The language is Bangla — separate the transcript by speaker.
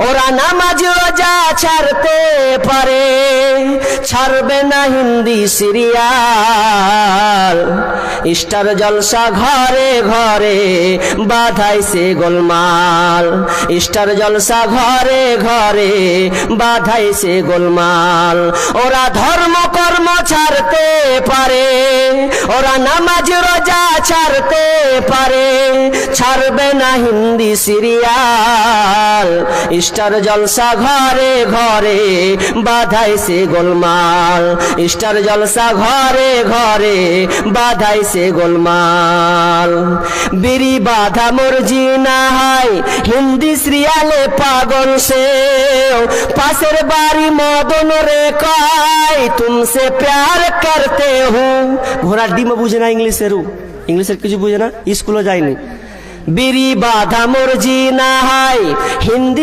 Speaker 1: ওরা নামাজ রোজা ছাড়তে পারে, ছাড়বে না হিন্দি সিরিয়াল। স্টার জলসা ঘরে ঘরে বাধাইছে গোলমাল, স্টার জলসা ঘরে ঘরে বাধাইছে গোলমাল। ওরা ধর্ম কর্ম ছাড়তে পারে, ওরা নামাজ রোজা ছাড়তে পারে, ছাড়বে না হিন্দি সিরিয়াল। স্টার জলসা ঘরে ঘরে বাধাইছে গোলমাল, স্টার জলসা ঘরে ঘরে বাধাইছে গোলমাল। বিড়ি বাধা মর্জি না হয় হিন্দি সিরিয়ালে পাগল সে, পাশের বাড়ি মদন রে কয় তুমসে প্যার করতে হুঁ। ঘোড়ার ডিমও বুঝে না ইংলিশের, ইংলিশের কিছু বুঝে না, স্কুলে যায়নি। বিড়ি বাধা মর্জি না হয় হিন্দি